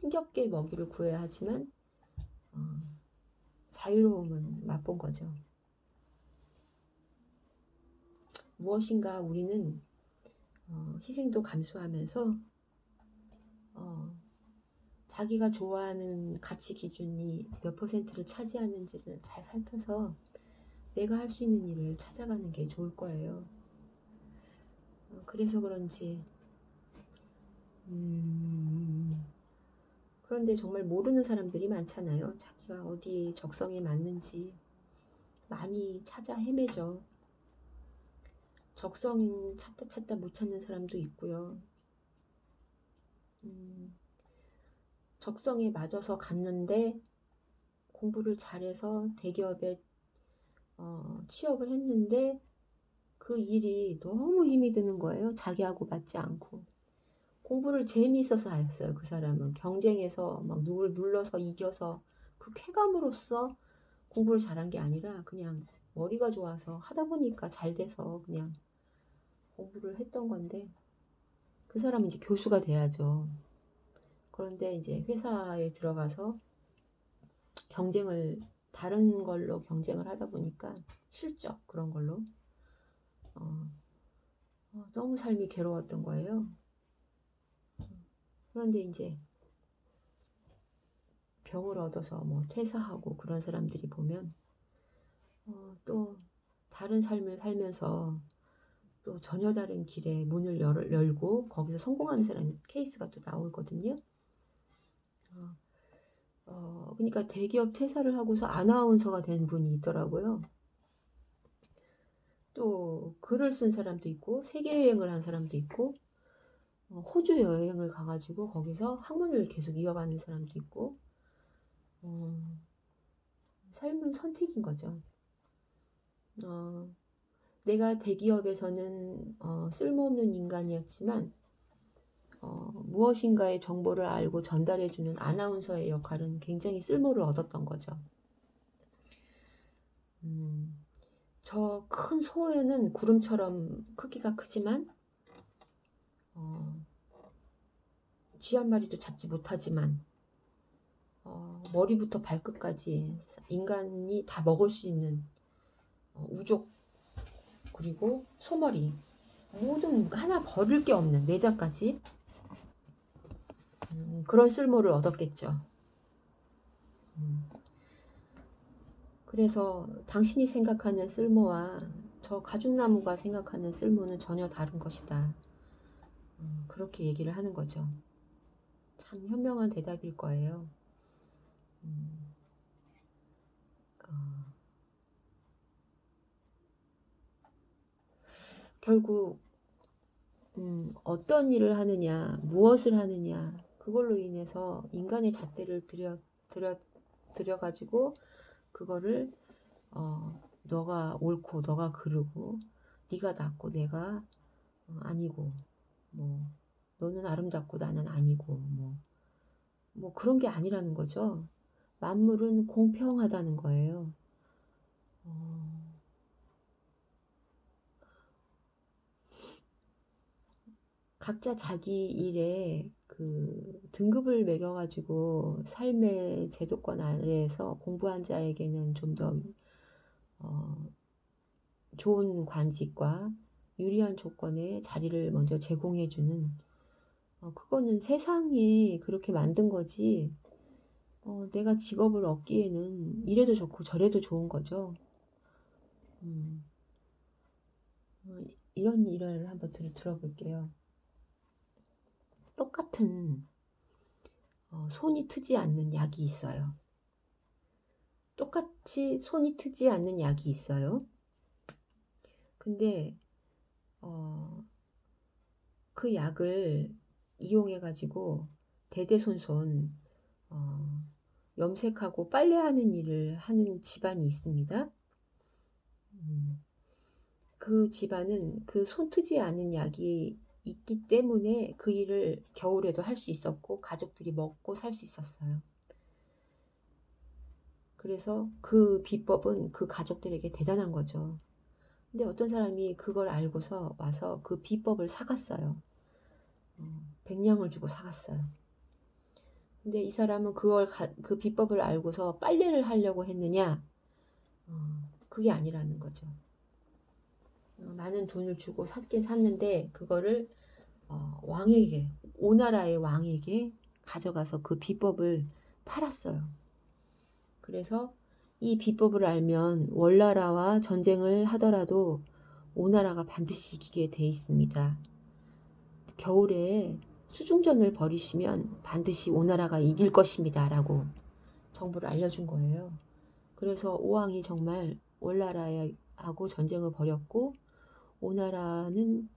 힘겹게 먹이를 구해야 하지만 어, 자유로움은 맛본 거죠. 무엇인가 우리는 희생도 감수하면서 자기가 좋아하는 가치 기준이 몇 퍼센트를 차지하는지를 잘 살펴서 내가 할 수 있는 일을 찾아가는 게 좋을 거예요. 그래서 그런지 그런데 정말 모르는 사람들이 많잖아요. 자기가 어디 적성에 맞는지 많이 찾아 헤매죠. 적성 찾다 못 찾는 사람도 있고요. 적성에 맞아서 갔는데 공부를 잘해서 대기업에 취업을 했는데 그 일이 너무 힘이 드는 거예요. 자기하고 맞지 않고. 공부를 재미있어서 하였어요. 그 사람은 경쟁에서 막 누구를 눌러서 이겨서 그 쾌감으로써 공부를 잘한 게 아니라 그냥 머리가 좋아서 하다 보니까 잘 돼서 그냥 공부를 했던 건데, 그 사람은 이제 교수가 돼야죠. 그런데 이제 회사에 들어가서 경쟁을 다른 걸로 경쟁을 하다 보니까 실적 그런 걸로 어, 너무 삶이 괴로웠던 거예요. 그런데 이제 병을 얻어서 뭐 퇴사하고 그런 사람들이 보면 또 다른 삶을 살면서 또 전혀 다른 길에 문을 열고 거기서 성공하는 사람 케이스가 또 나오거든요. 그러니까 대기업 퇴사를 하고서 아나운서가 된 분이 있더라고요. 또 글을 쓴 사람도 있고 세계 여행을 한 사람도 있고 호주 여행을 가가지고 거기서 학문을 계속 이어가는 사람도 있고 삶은 선택인 거죠. 내가 대기업에서는 쓸모없는 인간이었지만 무엇인가의 정보를 알고 전달해주는 아나운서의 역할은 굉장히 쓸모를 얻었던 거죠. 저 큰 소에는 구름처럼 크기가 크지만 쥐 한 마리도 잡지 못하지만 머리부터 발끝까지 인간이 다 먹을 수 있는 우족 그리고 소머리 모든 하나 버릴 게 없는 내장까지 그런 쓸모를 얻었겠죠. 그래서 당신이 생각하는 쓸모와 저 가죽나무가 생각하는 쓸모는 전혀 다른 것이다. 그렇게 얘기를 하는 거죠. 참 현명한 대답일 거예요. 결국 어떤 일을 하느냐, 무엇을 하느냐, 그걸로 인해서 인간의 잣대를 들여가지고 그거를 너가 옳고 너가 그르고 네가 낫고 내가 아니고 뭐 너는 아름답고 나는 아니고 뭐 그런 게 아니라는 거죠. 만물은 공평하다는 거예요. 각자 자기 일에 그 등급을 매겨가지고 삶의 제도권 아래에서 공부한 자에게는 좀 더 좋은 관직과 유리한 조건의 자리를 먼저 제공해주는 그거는 세상이 그렇게 만든 거지. 내가 직업을 얻기에는 이래도 좋고 저래도 좋은 거죠. 음, 이런 일을 한번 들어볼게요. 똑같은 손이 트지 않는 약이 있어요. 똑같이 손이 트지 않는 약이 있어요. 근데 그 약을 이용해 가지고 대대손손 염색하고 빨래하는 일을 하는 집안이 있습니다. 그 집안은 그 손 트지 않는 약이 있기 때문에 그 일을 겨울에도 할 수 있었고 가족들이 먹고 살 수 있었어요. 그래서 그 비법은 그 가족들에게 대단한 거죠. 근데 어떤 사람이 그걸 알고서 와서 그 비법을 사갔어요. 100냥을 주고 사갔어요. 근데 이 사람은 그 비법을 알고서 빨래를 하려고 했느냐? 그게 아니라는 거죠. 많은 돈을 주고 샀긴 샀는데 그거를 왕에게, 오나라의 왕에게 가져가서 그 비법을 팔았어요. 그래서 이 비법을 알면 월나라와 전쟁을 하더라도 오나라가 반드시 이기게 돼 있습니다. 겨울에 수중전을 벌이시면 반드시 오나라가 이길 것입니다. 라고 정보를 알려준 거예요. 그래서 오왕이 정말 월나라하고 전쟁을 벌였고 오나라는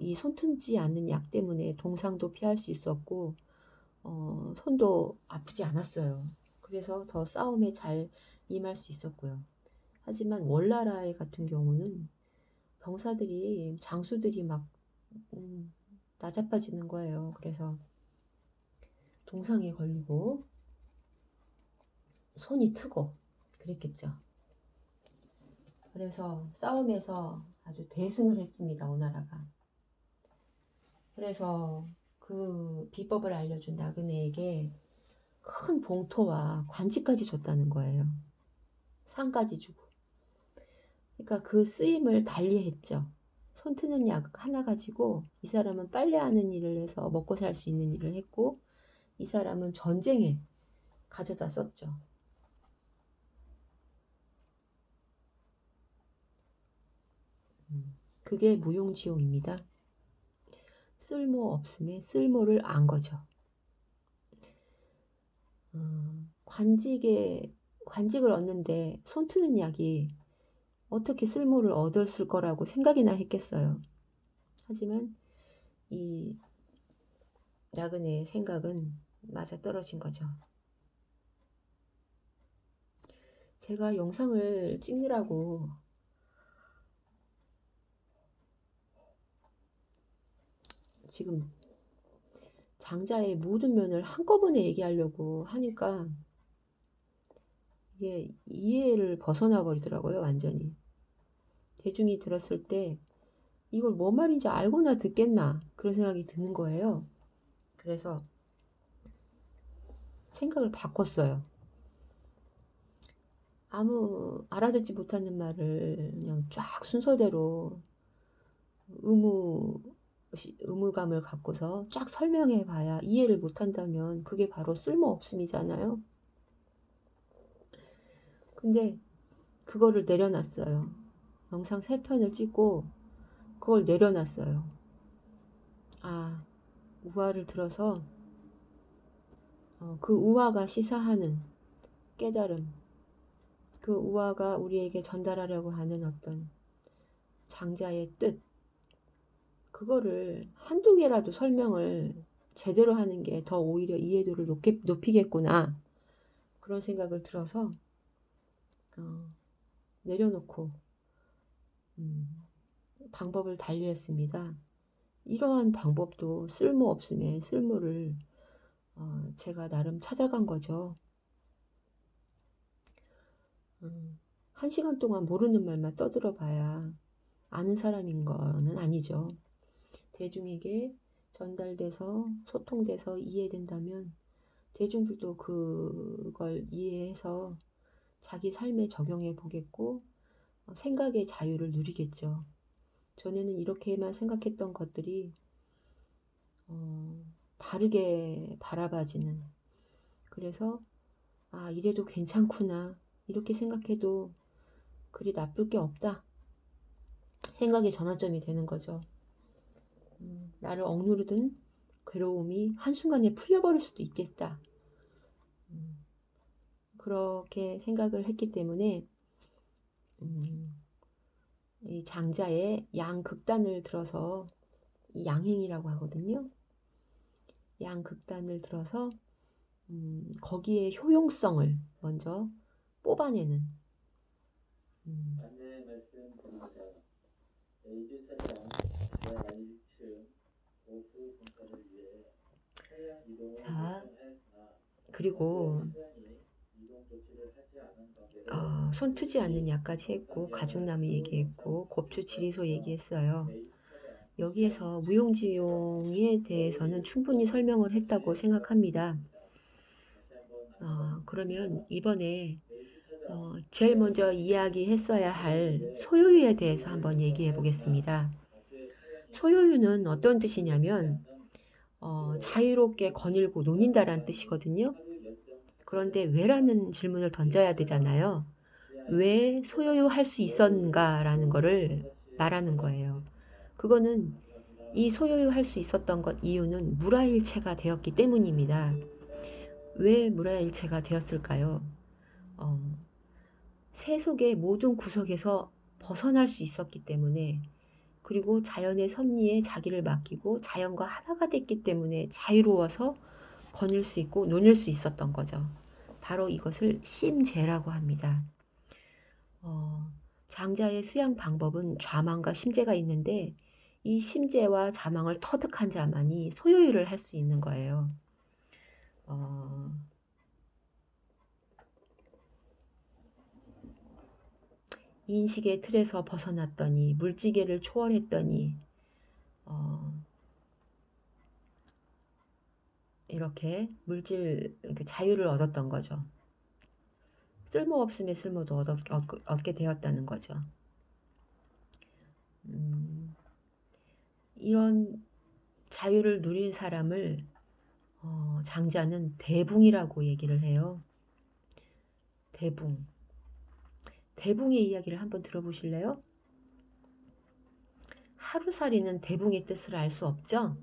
이 손틈지 않는 약 때문에 동상도 피할 수 있었고 손도 아프지 않았어요. 그래서 더 싸움에 잘 임할 수 있었고요. 하지만 월나라 같은 경우는 병사들이 장수들이 막 나자빠지는 거예요. 그래서 동상에 걸리고 손이 트고 그랬겠죠. 그래서 싸움에서 아주 대승을 했습니다. 오나라가. 그래서 그 비법을 알려준 나그네에게 큰 봉토와 관치까지 줬다는 거예요. 상까지 주고. 그러니까 그 쓰임을 달리했죠. 손 트는 약 하나 가지고 이 사람은 빨래하는 일을 해서 먹고 살 수 있는 일을 했고 이 사람은 전쟁에 가져다 썼죠. 그게 무용지용입니다. 쓸모 없음에 쓸모를 안 거죠. 관직을 얻는데 손 트는 약이 어떻게 쓸모를 얻었을 거라고 생각이나 했겠어요. 하지만 이 나그네의 생각은 맞아떨어진 거죠. 제가 영상을 찍느라고 지금 장자의 모든 면을 한꺼번에 얘기하려고 하니까 이게 이해를 벗어나 버리더라고요, 완전히. 대중이 들었을 때 이걸 뭔 말인지 알고나 듣겠나 그런 생각이 드는 거예요. 그래서 생각을 바꿨어요. 아무 알아듣지 못하는 말을 그냥 쫙 순서대로 의무감을 갖고서 쫙 설명해 봐야 이해를 못한다면 그게 바로 쓸모없음이잖아요. 근데 그거를 내려놨어요. 영상 3편을 찍고 그걸 내려놨어요. 우화를 들어서 그 우화가 시사하는 깨달음, 그 우화가 우리에게 전달하려고 하는 어떤 장자의 뜻, 그거를 한두 개라도 설명을 제대로 하는 게 더 오히려 이해도를 높이겠구나 그런 생각을 들어서 내려놓고 방법을 달리했습니다. 이러한 방법도 쓸모없음에 쓸모를 제가 나름 찾아간 거죠. 1시간 동안 모르는 말만 떠들어 봐야 아는 사람인 거는 아니죠. 대중에게 전달돼서 소통돼서 이해된다면 대중들도 그걸 이해해서 자기 삶에 적용해 보겠고 생각의 자유를 누리겠죠. 전에는 이렇게만 생각했던 것들이 다르게 바라봐지는, 그래서 이래도 괜찮구나 이렇게 생각해도 그리 나쁠 게 없다 생각의 전환점이 되는 거죠. 나를 억누르던 괴로움이 한순간에 풀려버릴 수도 있겠다. 그렇게 생각을 했기 때문에 이 장자의 양극단을 들어서 이 양행이라고 하거든요. 양극단을 들어서 거기에 효용성을 먼저 뽑아내는 안내 말씀드립니다. A주 차량 지하 1층 오후 공사를 위해 차량 이동을 결정하였으나 그리고 이동 조치를 하지 않은 관계로 손 트지 않는 약까지 했고 가죽나무 얘기했고 곱추 지리소 얘기했어요. 여기에서 무용지용에 대해서는 충분히 설명을 했다고 생각합니다. 그러면 이번에 제일 먼저 이야기했어야 할 소요유에 대해서 한번 얘기해 보겠습니다. 소요유는 어떤 뜻이냐면 자유롭게 거닐고 논인다라는 뜻이거든요. 그런데 왜라는 질문을 던져야 되잖아요. 왜 소유할 수 있었는가라는 거를 말하는 거예요. 그거는 이 소유할 수 있었던 것 이유는 무라일체가 되었기 때문입니다. 왜 무라일체가 되었을까요? 세속의 모든 구석에서 벗어날 수 있었기 때문에, 그리고 자연의 섭리에 자기를 맡기고 자연과 하나가 됐기 때문에 자유로워서 거닐 수 있고 논일 수 있었던 거죠. 바로 이것을 심재라고 합니다. 장자의 수양 방법은 좌망과 심재가 있는데 이 심재와 좌망을 터득한 자만이 소요유를 할 수 있는 거예요. 인식의 틀에서 벗어났더니 물지개를 초월했더니 이렇게 자유를 얻었던 거죠. 쓸모없음의 쓸모도 얻게 되었다는 거죠. 이런 자유를 누린 사람을 장자는 대붕이라고 얘기를 해요. 대붕. 대붕의 이야기를 한번 들어보실래요? 하루살이는 대붕의 뜻을 알 수 없죠?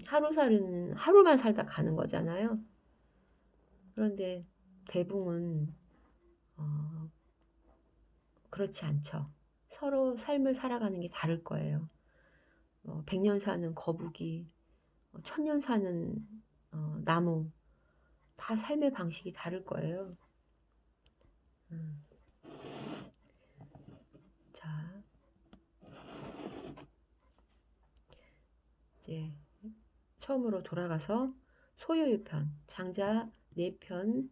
하루살이는 하루만 살다 가는 거잖아요. 그런데 대붕은 그렇지 않죠. 서로 삶을 살아가는 게 다를 거예요. 100년 사는 거북이, 1000년 사는 나무, 다 삶의 방식이 다를 거예요. 자, 이제 처음으로 돌아가서 소요유편, 장자 4편,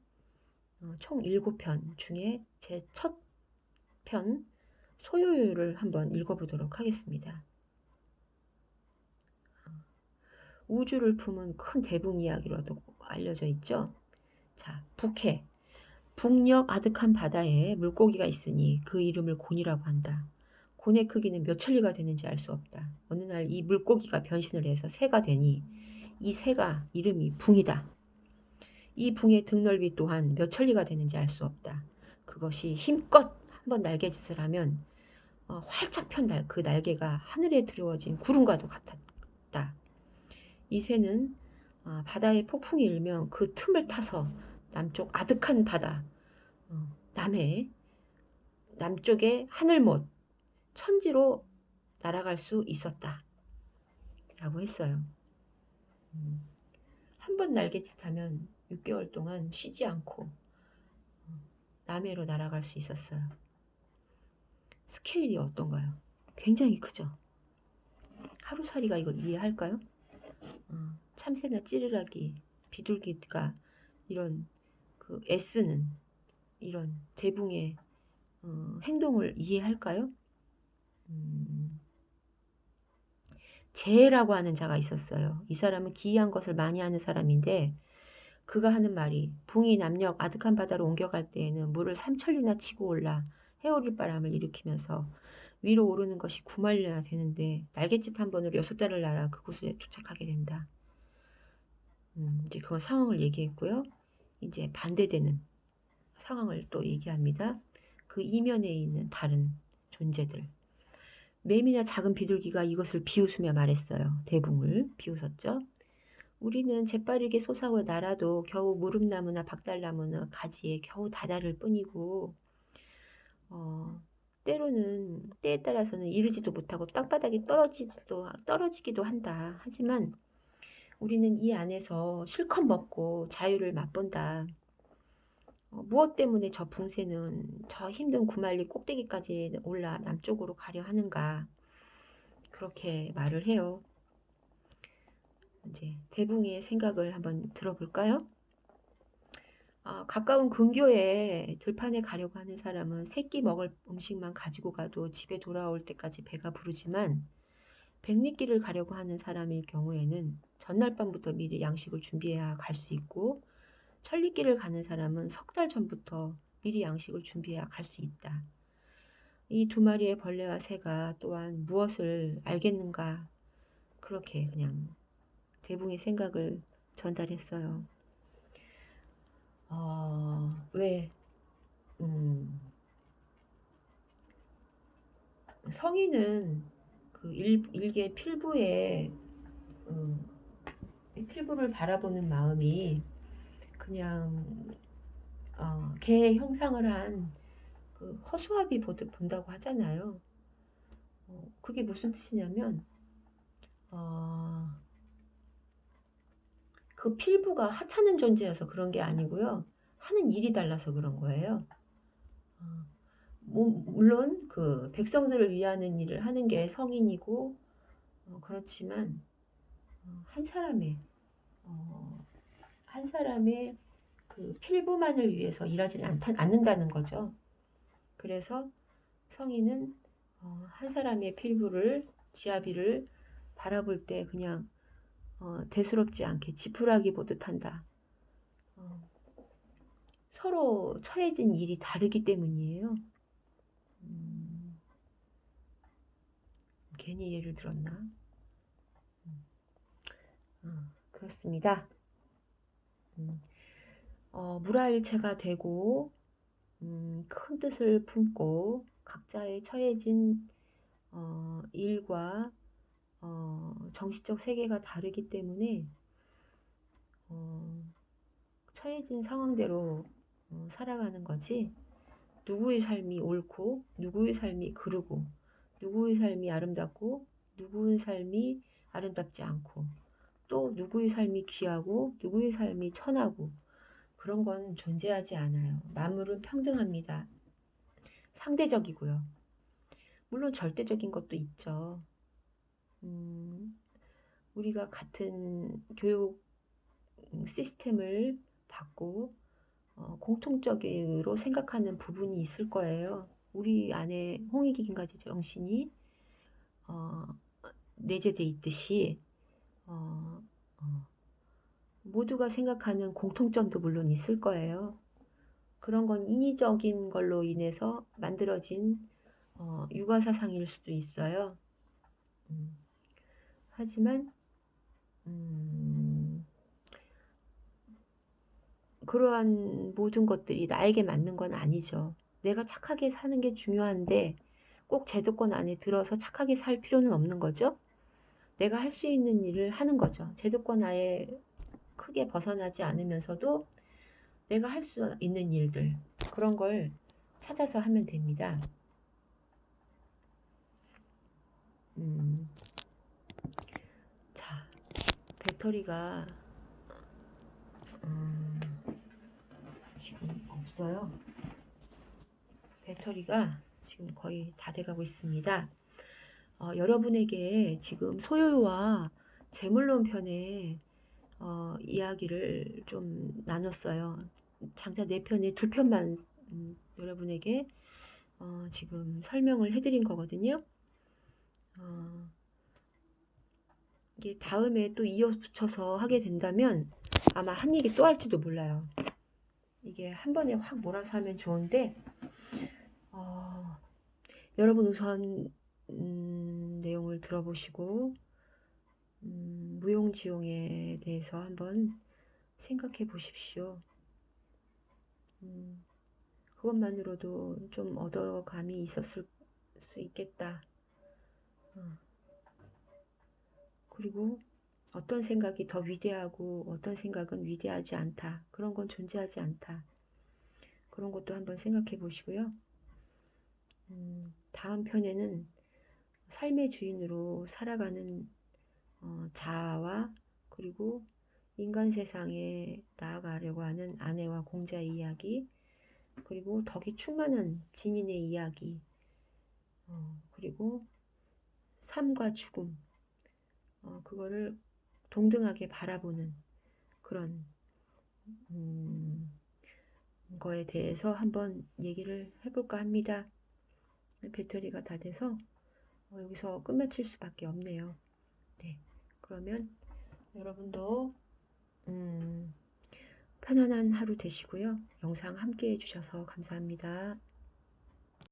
총 7편 중에 제 첫 편 소요유를 한번 읽어보도록 하겠습니다. 우주를 품은 큰 대붕 이야기로도 알려져 있죠. 자, 북해. 북녘 아득한 바다에 물고기가 있으니 그 이름을 곤이라고 한다. 곤의 크기는 몇 천리가 되는지 알 수 없다. 어느 날 이 물고기가 변신을 해서 새가 되니 이 새가 이름이 붕이다. 이 붕의 등 넓이 또한 몇 천리가 되는지 알 수 없다. 그것이 힘껏 한번 날개짓을 하면 활짝 편 그 날개가 하늘에 드러워진 구름과도 같았다. 이 새는 바다에 폭풍이 일면 그 틈을 타서 남쪽 아득한 바다, 남쪽의 하늘못, 천지로 날아갈 수 있었다. 라고 했어요. 한 번 날개짓하면 6개월 동안 쉬지 않고 남해로 날아갈 수 있었어요. 스케일이 어떤가요? 굉장히 크죠? 하루살이가 이걸 이해할까요? 참새나 찌르라기, 비둘기가 이런 애쓰는 이런 대붕의 행동을 이해할까요? 재라고 하는 자가 있었어요. 이 사람은 기이한 것을 많이 하는 사람인데 그가 하는 말이 붕이 남녘 아득한 바다로 옮겨갈 때에는 물을 3천리나 치고 올라 해오릴 바람을 일으키면서 위로 오르는 것이 9마일이나 되는데 날갯짓 한 번으로 6달을 날아 그곳에 도착하게 된다. 이제 그건 상황을 얘기했고요. 이제 반대되는 상황을 또 얘기합니다. 그 이면에 있는 다른 존재들. 매미나 작은 비둘기가 이것을 비웃으며 말했어요. 대붕을 비웃었죠. 우리는 재빠르게 솟아올 날아도 겨우 무릎나무나 박달나무나 가지에 겨우 다다를 뿐이고 때로는 때에 따라서는 이르지도 못하고 땅바닥에 떨어지기도 한다. 하지만 우리는 이 안에서 실컷 먹고 자유를 맛본다. 무엇 때문에 저 붕새는 저 힘든 구말리 꼭대기까지 올라 남쪽으로 가려 하는가. 그렇게 말을 해요. 이제 대붕의 생각을 한번 들어볼까요? 가까운 근교에 들판에 가려고 하는 사람은 새끼 먹을 음식만 가지고 가도 집에 돌아올 때까지 배가 부르지만 백리길을 가려고 하는 사람일 경우에는 전날 밤부터 미리 양식을 준비해야 갈 수 있고 천리길을 가는 사람은 석 달 전부터 미리 양식을 준비해야 갈 수 있다. 이 두 마리의 벌레와 새가 또한 무엇을 알겠는가, 그렇게 그냥 대붕의 생각을 전달했어요. 왜 성인은 그 일개 필부에 필부를 바라보는 마음이 그냥 개의 형상을 한 그 허수아비 보듯 본다고 하잖아요. 그게 무슨 뜻이냐면 그 필부가 하찮은 존재여서 그런 게 아니고요. 하는 일이 달라서 그런 거예요. 물론 그 백성들을 위하는 일을 하는 게 성인이고 그렇지만 한 사람의 그 필부만을 위해서 일하지는 않는다는 거죠. 그래서 성인은 한 사람의 필부를, 지아비를 바라볼 때 그냥 대수롭지 않게 지푸라기 보듯 한다. 서로 처해진 일이 다르기 때문이에요. 괜히 예를 들었나? 그렇습니다. 물화일체가 되고 큰 뜻을 품고 각자의 처해진 일과 정신적 세계가 다르기 때문에 처해진 상황대로 살아가는 거지, 누구의 삶이 옳고 누구의 삶이 그르고 누구의 삶이 아름답고 누구의 삶이 아름답지 않고 또 누구의 삶이 귀하고 누구의 삶이 천하고 그런 건 존재하지 않아요. 만물은 평등합니다. 상대적이고요. 물론 절대적인 것도 있죠. 우리가 같은 교육 시스템을 받고 공통적으로 생각하는 부분이 있을 거예요. 우리 안에 홍익인간의 정신이 내재돼 있듯이 모두가 생각하는 공통점도 물론 있을 거예요. 그런 건 인위적인 걸로 인해서 만들어진 육아사상일 수도 있어요. 하지만 그러한 모든 것들이 나에게 맞는 건 아니죠. 내가 착하게 사는 게 중요한데 꼭 제도권 안에 들어서 착하게 살 필요는 없는 거죠. 내가 할 수 있는 일을 하는 거죠. 제도권 아예 크게 벗어나지 않으면서도 내가 할 수 있는 일들, 그런 걸 찾아서 하면 됩니다. 자, 배터리가 지금 없어요. 배터리가 지금 거의 다 돼가고 있습니다. 여러분에게 지금 소유와 재물론 편에 이야기를 좀 나눴어요. 장자 4편에 2편만 여러분에게 지금 설명을 해드린 거거든요. 이게 다음에 또 이어붙여서 하게 된다면 아마 한 얘기 또 할지도 몰라요. 이게 한 번에 확 몰아서 하면 좋은데 여러분 우선 내용을 들어보시고 무용지용에 대해서 한번 생각해 보십시오. 그것만으로도 좀 얻어감이 있었을 수 있겠다. 그리고 어떤 생각이 더 위대하고 어떤 생각은 위대하지 않다. 그런 건 존재하지 않다. 그런 것도 한번 생각해 보시고요. 다음 편에는 삶의 주인으로 살아가는 자아와 그리고 인간 세상에 나아가려고 하는 아내와 공자의 이야기, 그리고 덕이 충만한 진인의 이야기, 그리고 삶과 죽음, 그거를 동등하게 바라보는 그런 거에 대해서 한번 얘기를 해볼까 합니다. 배터리가 다 돼서 여기서 끝마칠 수밖에 없네요. 네, 그러면 여러분도 편안한 하루 되시고요. 영상 함께 해주셔서 감사합니다.